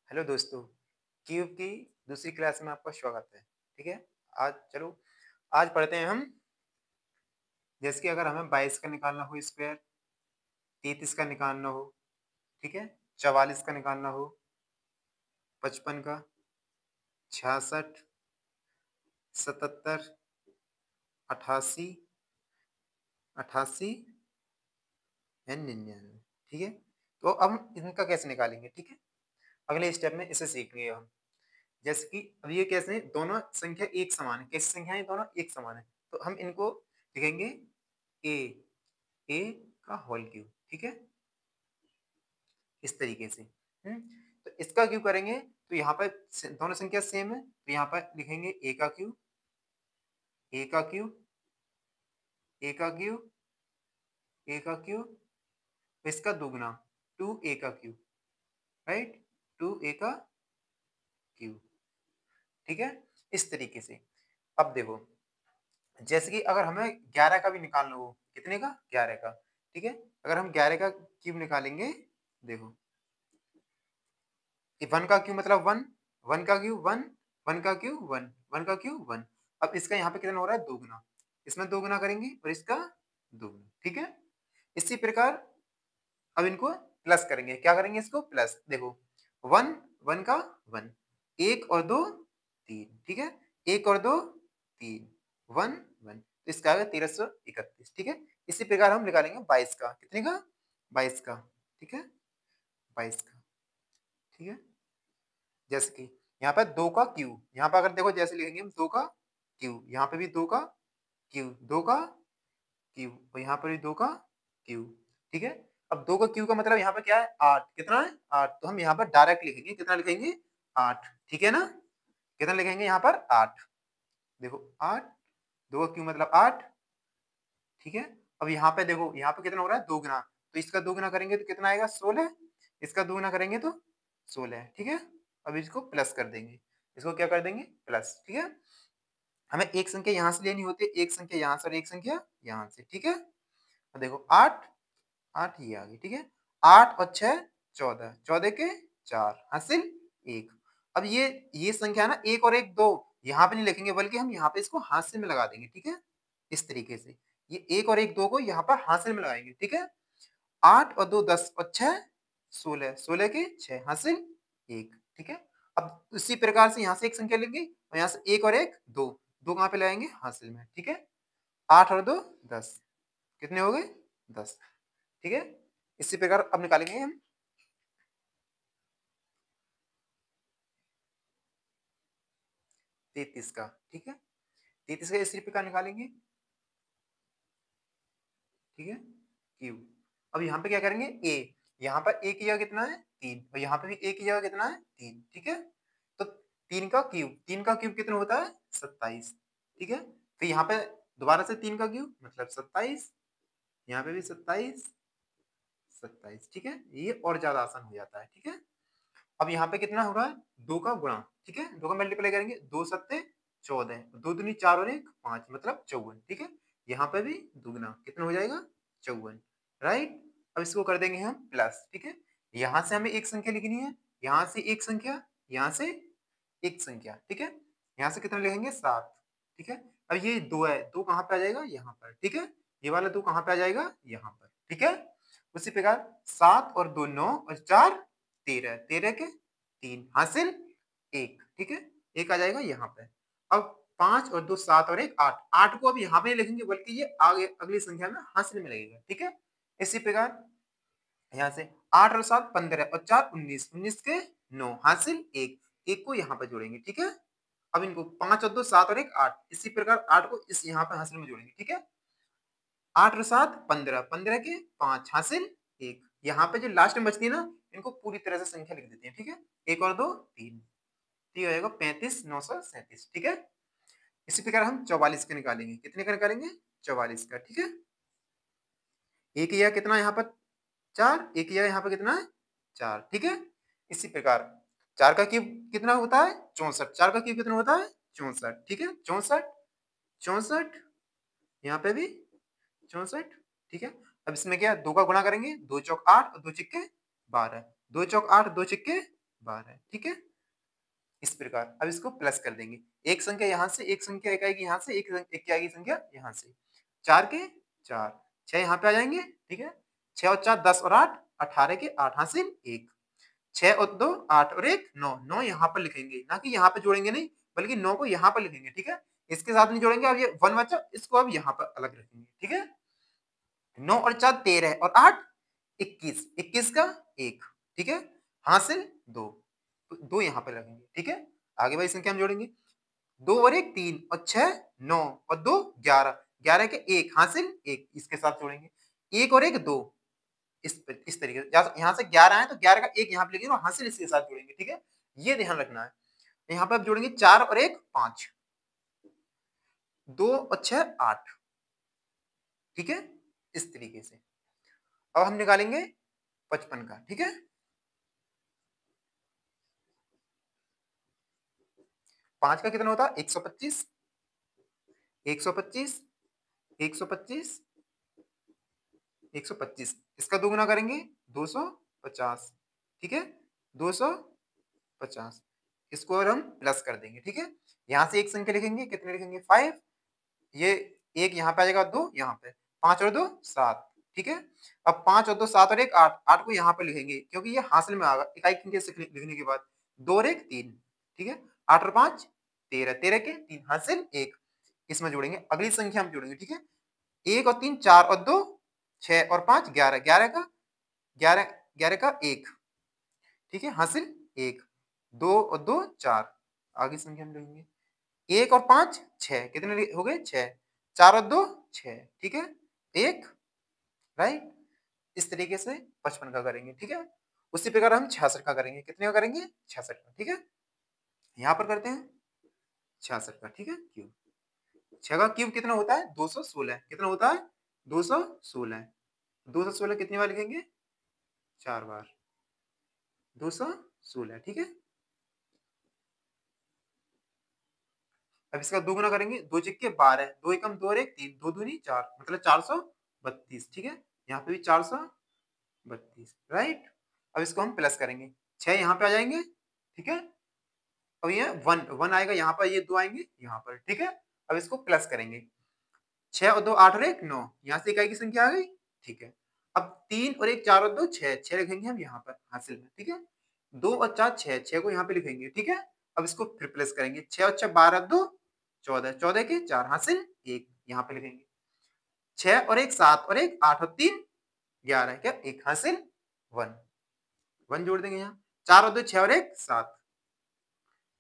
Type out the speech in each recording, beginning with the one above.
Hello दोस्तों, cube की दूसरी क्लास में आपका स्वागत है। ठीक है। आज चलो आज पढ़ते हैं हम। जैसे कि अगर हमें 22 का निकालना हो स्क्वायर, 33 का निकालना हो, ठीक है, 44 का निकालना हो, 55 का, 66, 77, 88, 88 एंड 99। ठीक है। तो अब हम इनका कैसे निकालेंगे? ठीक है, अगले स्टेप में इसे सीखेंगे हम। जैसे कि अब ये कैसे हैं? दोनों संख्या एक समान है। कैसी संख्या है? दोनों एक समान है, तो हम इनको लिखेंगे ए ए का होल क्यूब। ठीक है, इस तरीके से। तो इसका क्यूब करेंगे तो यहाँ पर दोनों संख्या सेम है, तो यहाँ पर लिखेंगे ए का क्यूब, ए का क्यूब, ए का क्यूब, ए का क्यूब, इसका दुगना 2a का क्यूब, राइट, 2a का क्यूब। ठीक है, इस तरीके से। अब देखो, जैसे कि अगर हमें 11 का भी निकालना हो, कितने का? 11 का। ठीक है, अगर हम 11 का क्यूब निकालेंगे, देखो, वन का क्यूब मतलब वन, वन का क्यूब वन, वन का क्यूब वन, वन का क्यूब वन। अब इसका यहाँ पे कितना हो रहा है? दोगुना। इसमें दोगुना करेंगे और इसका दोगुना। ठीक है, इसी प्रकार अब इनको प्लस करेंगे। क्या करेंगे? इसको प्लस। देखो, वन, वन का वन, एक और दो तीन। ठीक है, एक और दो तीन, वन वन, तो इसका आ गया 1331। ठीक है, इसी प्रकार हम निकालेंगे 22 का। कितने का? 22 का। ठीक है, 22 का। ठीक है, जैसे कि यहाँ पर दो का क्यूब, यहाँ पर अगर देखो जैसे लिखेंगे हम, दो का क्यूब, यहाँ पे भी दो का क्यूब, दो का क्यूब, और यहाँ पर भी दो का क्यूब। ठीक है, अब दो का क्यूब का मतलब यहाँ पर क्या है? 8। कितना है? 8। तो हम यहाँ पर डायरेक्ट लिखेंगे। कितना लिखेंगे? 8। ठीक है ना, कितना लिखेंगे यहाँ पर? 8। देखो 8, दो का क्यूब मतलब 8। ठीक है, अब यहाँ पे देखो, यहाँ पे कितना हो रहा है? दोगुना, तो इसका दोगुना करेंगे तो कितना आएगा? 16। इसका दोगुना करेंगे तो 16। ठीक है, अब इसको प्लस कर देंगे। इसको क्या कर देंगे? प्लस। ठीक है, हमें एक संख्या यहाँ से लेनी होती है, एक संख्या यहाँ से और एक संख्या यहाँ से। ठीक है, तो देखो 8, 8 ये आ गई। ठीक है, 8 और 6 14, 14 के 4 हासिल 1। अब ये संख्या ना, एक और एक दो यहाँ पे नहीं लिखेंगे, बल्कि हम यहाँ पे इसको हासिल में लगा देंगे। ठीक है, इस तरीके से ये एक और एक दो को यहाँ पर हासिल में लगाएंगे। ठीक है, 8 और 2 10 और 6 16, 16 के 6 हासिल 1। ठीक है, अब उसी प्रकार से यहाँ से एक संख्या लेंगे और यहाँ से एक और एक दो, दो कहाँ पे लगाएंगे? हासिल में। ठीक है, 8 और 2 10, कितने हो गए? 10। ठीक है, इसी प्रकार अब निकालेंगे हम 33 का। ठीक है, 33 का इसी प्रकार निकालेंगे। ठीक है, क्यूब। अब यहाँ पे क्या करेंगे? ए, यहाँ पर ए की जगह कितना है? 3, और यहाँ पे भी ए की जगह कितना है? 3। ठीक है, तो 3 का क्यूब, 3 का क्यूब कितना होता है? 27। ठीक है, तो यहाँ पे दोबारा से 3 का क्यूब मतलब 27, यहाँ पे भी 27, 27। ठीक है, ये और ज्यादा आसान हो जाता है। ठीक है, अब यहाँ पे कितना हो रहा है? 2 का गुणा। ठीक है, 2 का मल्टीप्लाई करेंगे, 2 सत्ते 14, 2 दूनी 4 और 1 5 मतलब 54। ठीक है, यहाँ पे भी दुगना, कितना हो जाएगा? 54। राइट, अब इसको कर देंगे हम प्लस। ठीक है, यहाँ से हमें एक संख्या लिखनी है, यहाँ से एक संख्या, यहाँ से एक संख्या। ठीक है, यहाँ से कितना लिखेंगे? 7। ठीक है, अब ये 2 है, 2 कहाँ पे आ जाएगा? यहाँ पर। ठीक है, ये वाला 2 कहाँ पे आ जाएगा? यहाँ पर। ठीक है, उसी प्रकार 7 और 2 9 और 4 13, 13 के 3 हासिल 1। ठीक है, एक आ जाएगा यहाँ पे। अब 5 और 2 7 और 1 8, 8 को अब यहाँ पे लिखेंगे, बल्कि ये आगे अगली संख्या में हासिल में लगेगा। ठीक है, इसी प्रकार यहाँ से 8 और 7 15 और 4 19, 19 के 9 हासिल 1, 1 को यहाँ पे जोड़ेंगे। ठीक है, अब इनको 5 और 2 7 और 1 8, इसी प्रकार 8 को इस यहाँ पे हासिल में जोड़ेंगे। ठीक है, 8 और 7 15, 15 के 5 हासिल 1। यहाँ पे जो लास्ट में बचती है ना, इनको पूरी तरह से संख्या लिख देते हैं। ठीक है, 1 और 2 3, तो ये होगा 35 937। ठीक है, इसी प्रकार हम 44 का निकालेंगे। कितने का निकालेंगे? 44 का। ठीक है, एक या कितना यहाँ पर? 4, एक या यहाँ पर कितना है? 4। ठीक है, इसी प्रकार 4 का क्यूब कितना होता है? 64। 4 का क्यूब कितना होता है? 64। ठीक है, 64, 64, यहाँ पे भी 64। ठीक है, अब इसमें क्या? 2 का गुणा करेंगे, 2 चौक 8 और 2 चिक्के 12, 2 चौक 8 2 चिक्के 12, ठीक है। इस प्रकार अब इसको प्लस कर देंगे, एक संख्या यहाँ से, एक संख्या एक आएगी यहाँ से, एक आएगी संख्या यहाँ से, 4 के 4, 6 यहाँ पे आ जाएंगे, ठीक है। 6 और 4 10 और 8 18 के 8 हासिल 1, 6 और 2 8 और 1 9, 9 यहाँ पर लिखेंगे, ना कि यहाँ पे जोड़ेंगे नहीं, बल्कि 9 को यहाँ पर लिखेंगे, ठीक है। इसके साथ नहीं जोड़ेंगे, अब ये 1 बचा, इसको अब यहाँ पर अलग रखेंगे, ठीक है। 9 और 4 13 और 8 21, 21 का 1, ठीक है, हासिल 2, तो 2 यहाँ पे लगेंगे, ठीक है। आगे वाली संख्या हम जोड़ेंगे, 2 और 1 3 और 6 9 और 2 11, 11 के 1 हासिल 1, इसके साथ जोड़ेंगे, 1 और 1 2, इस तरीके से यहाँ से 11 है तो 11 का 1 यहाँ पे लिखेंगे और हासिल इसके साथ जोड़ेंगे, ठीक है। ये ध्यान रखना है। यहाँ पे आप जोड़ेंगे 4 और 1 5, 2 और 6 8, ठीक है, इस तरीके से। अब हम निकालेंगे 55 का, ठीक है। 5 का कितना होता है 125, 125, 125, 125, इसका दोगुना करेंगे 250, ठीक है, 250, इसको और हम प्लस कर देंगे, ठीक है। यहाँ से एक संख्या लिखेंगे, कितने लिखेंगे 5, ये एक यहाँ पे आ जाएगा, 2 यहाँ पे, 5 और 2 7, ठीक है। अब 5 और 2 7 और 1 8, 8 को यहाँ पे लिखेंगे क्योंकि ये हासिल में आएगा, इकाई संख्या लिखने के बाद 2 और 1 3, ठीक है, 8 और 5 13, 13 के 3 हासिल 1, इसमें जोड़ेंगे, अगली संख्या हम जोड़ेंगे, ठीक है। 1 और 3 4 और 2 6 और 5 11, 11 का 1, ठीक है, हासिल 1, 2 और 2 4, आगे संख्या हम जोड़ेंगे, 1 और 5 6, कितने हो गए 6, 4 और 2 6, ठीक है, 1, राइट। इस तरीके से 55 का करेंगे, ठीक है। उसी प्रकार हम 66 का करेंगे, कितने का करेंगे 66 का, ठीक है। यहाँ पर करते हैं 66 का, ठीक है, क्यूब, 6 का क्यूब कितना होता है 216, कितना होता है 216, 216 कितनी बार लिखेंगे 4 बार, 216, ठीक है। अब इसका दोगुना करेंगे, 2 चिक्के 12, 2 एकम 2 और 1 3, 2 दूनी 4, मतलब 432, ठीक है, यहाँ पे भी 432, राइट। अब इसको हम प्लस करेंगे, 6 यहाँ पे आ जाएंगे, ठीक है। अब ये 1 1 आएगा यहाँ पर, ये 2 आएंगे यहाँ पर, ठीक है। अब इसको प्लस करेंगे, 6 और 2 8 और 1 9, यहाँ से इकाई की संख्या आ गई, ठीक है। अब 3 और 1 4 और 2 6, 6 लिखेंगे हम यहाँ पर हासिल में, ठीक है। 2 और 4 6, 6 को यहाँ पे लिखेंगे, ठीक है। अब इसको फिर प्लस करेंगे, 6 और 6 12 2 14, 14 के 4 हासिल 1, यहाँ पे लिखेंगे, 6 और 1 7 और 1 8 और 3 11, क्या 1 हासिल 1, 1 जोड़ देंगे यहाँ, 4 और 2 6 और 1 7,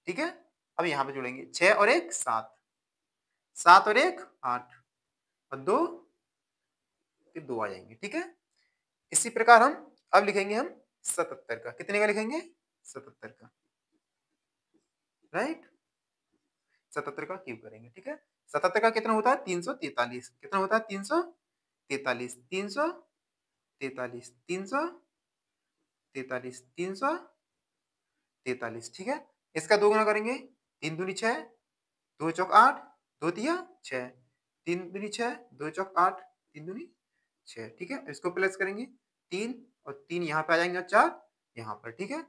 ठीक है। अब यहाँ पे जोड़ेंगे 6 और 1 7, 7 और 1 8 और 2 फिर 2 आ जाएंगे, ठीक है। इसी प्रकार हम अब लिखेंगे हम 77 का, कितने का लिखेंगे 77 का, राइट। 77 का क्यूब करेंगे, ठीक है। 77 का कितना होता है 343, कितना होता है 343, 343, 343, 343, ठीक है। इसका दोगुना करेंगे, 3 दूनी 6, 2 चौक 8, 2 तिया 6, 3 दूनी 6, 2 चौक 8, 3 दूनी 6, ठीक है। इसको प्लस करेंगे, 3 और 3 यहाँ पे आ जाएंगे और 4 यहाँ पर, ठीक है।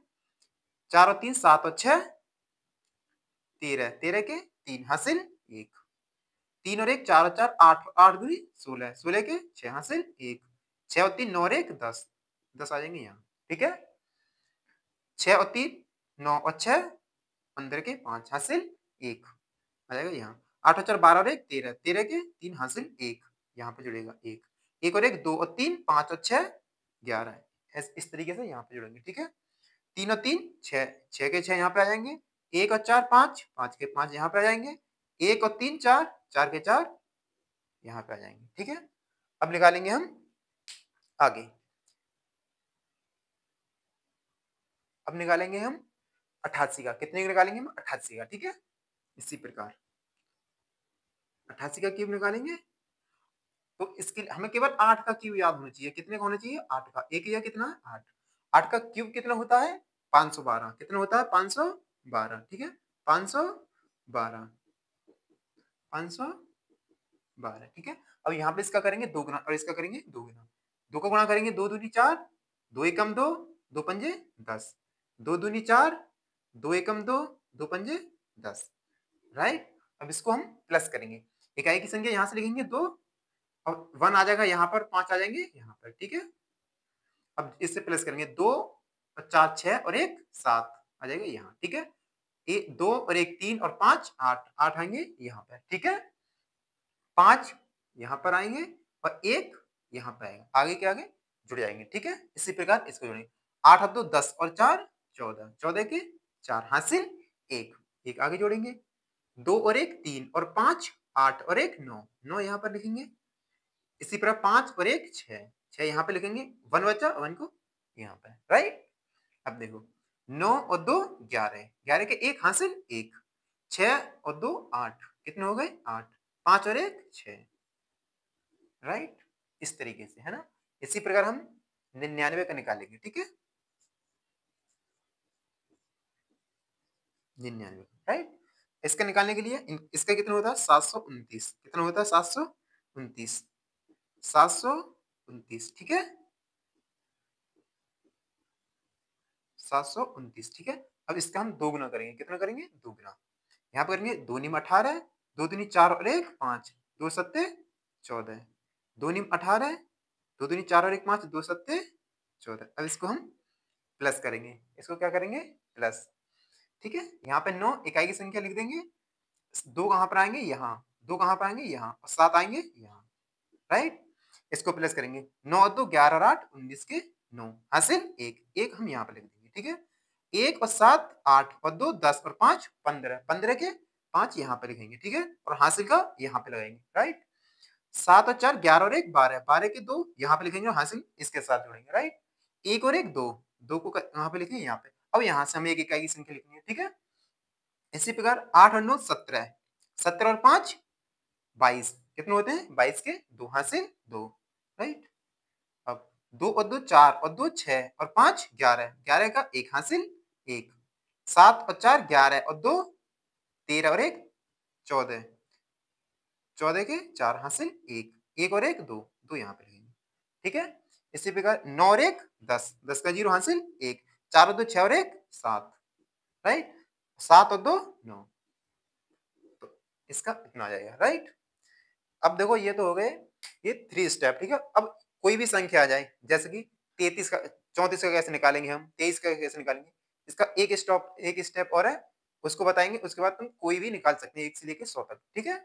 4 और 3 7 और 6 13, 13 के 3 हासिल 1, 3 और 1 4 और 4 8, 8 दूनी 16, 16 के 6 हासिल 1, 6 और 3 9 और 1 10, 10 आ जाएंगे यहाँ, ठीक है। 6 और 3 9 और 6 15 के 5 हासिल 1 आ जाएगा यहाँ, 8 और 4 12 और 1 13, 13 के 3 हासिल 1, यहाँ पे जुड़ेगा 1, 1 और 1 2 और 3 5 और 6 11, इस तरीके से यहाँ पे जुड़ेंगे, ठीक है। 3 और 3 6, 6 के 6 यहाँ पे आ जाएंगे, 1 और 4 5, 5 के 5 यहाँ पे आ जाएंगे, 1 और 3 4, 4 के 4 यहाँ पे आ जाएंगे, ठीक है। अब निकालेंगे हम आगे, अब निकालेंगे हम 88 का, कितने का निकालेंगे हम 88 का, ठीक है। इसी प्रकार 88 का क्यूब निकालेंगे, तो इसके लिए हमें केवल 8 का क्यूब याद होना चाहिए, कितने का होना चाहिए 8 का, एक या कितना 8, 8 का क्यूब कितना होता है 512, कितना होता है 512, ठीक है, 512, 512, ठीक है। अब यहाँ पे इसका करेंगे 2 गुना और इसका करेंगे 2 गुना, 2 का गुणा करेंगे 2 दूनी 4, 2 एकम 2, 2 पंजे 10, 2 दूनी 4, 2 एकम 2, 2 पंजे 10, राइट। अब इसको हम प्लस करेंगे, इकाई की संख्या यहाँ से लिखेंगे 2 और 1 आ जाएगा यहाँ पर, 5 आ जाएंगे यहाँ पर, ठीक है। अब इससे प्लस करेंगे 2 और 4 6 और 1 7 आ जाएगा यहाँ, ठीक है। 2 और 1 3 और 5 8 8 आएंगे यहाँ पर, ठीक है। 5 यहाँ पर आएंगे और 1 यहाँ पर आएगा, आगे के आगे जुड़ जाएंगे, ठीक है। इसी प्रकार इसको जोड़ेंगे, 8 और 2 10 और 4 14, 14 के 4 हासिल 1, 1 आगे जोड़ेंगे, 2 और 1 3 और 5 8 और 1 9, 9 यहाँ पर लिखेंगे। इसी प्रकार 5 और 1 6, 6 यहाँ पे लिखेंगे, 1 बचा 1 को यहाँ पे, राइट। अब देखो 9 और 2 11, 11 के 1 हासिल 1, 6 और 2 8, कितने हो गए 8, 5 और 1 6, राइट। इस तरीके से, है ना। इसी प्रकार हम 99 का निकालेंगे, ठीक है। 99, राइट। इसका निकालने के लिए इसका कितना होता है 729, कितना होता है 729, 729, ठीक है, 729, ठीक है। अब इसका हम 2 गुना करेंगे, कितना करेंगे 2 गुना, यहाँ पर करेंगे 2 नीम 18, 2 दूनी 4 और 1 5, 2 सत्ते 14, 2 नीम 18, 2 दूनी 4 और 1 5, 2 सत्ते 14। अब इसको हम प्लस करेंगे, इसको क्या करेंगे प्लस, ठीक है। यहाँ पे 9 इकाई की संख्या लिख देंगे, 2 कहाँ पर आएंगे यहाँ, 2 कहाँ पर आएंगे यहाँ, और 7 आएंगे यहाँ, राइट। इसको प्लस करेंगे, 9 और 2 11 और 8 19 के 9 हासिल 1, 1 हम यहाँ पर लिख देंगे, ठीक है। 1 और 7 8 और 2 10 और 5 15, 15 के 5 यहाँ पे लिखेंगे, ठीक है, और हासिल का यहाँ पे लगाएंगे, राइट। 7 और 4 11 और 1 12, 12 के 2 यहाँ पे लिखेंगे और हासिल इसके साथ जोड़ेंगे, राइट। 1 और 1 2, 2 को यहाँ पे लिखेंगे यहाँ पे। अब यहाँ से हमें एक इकाई की संख्या लिखनी है, ठीक है। इसी प्रकार 8 और 9 17, 17 और 5 22, कितने होते हैं 22 के 2 हासिल 2, राइट। अब 2 और 2 4 और 2 6 और 5 11, 11 का 1 हासिल 1, 7 और 4 11 और 2 13 और 1 14, 14 के 4 हासिल 1, 1 और 1 2, 2 यहाँ पे लिखेंगे, ठीक है। इसी प्रकार 9 और 1 10, 10 का 0 हासिल 1, 4 और 2 6 और 1 7, राइट। 7 और 2 9, तो इसका इतना आ जाएगा, राइट। अब देखो ये तो हो गए ये 3 स्टेप, ठीक है। अब कोई भी संख्या आ जाए, जैसे कि 33 का 34 का कैसे निकालेंगे हम, 23 का कैसे निकालेंगे, इसका एक स्टेप और है, उसको बताएंगे, उसके बाद तुम कोई भी निकाल सकते हैं 1 से लेके 100 तक, ठीक है।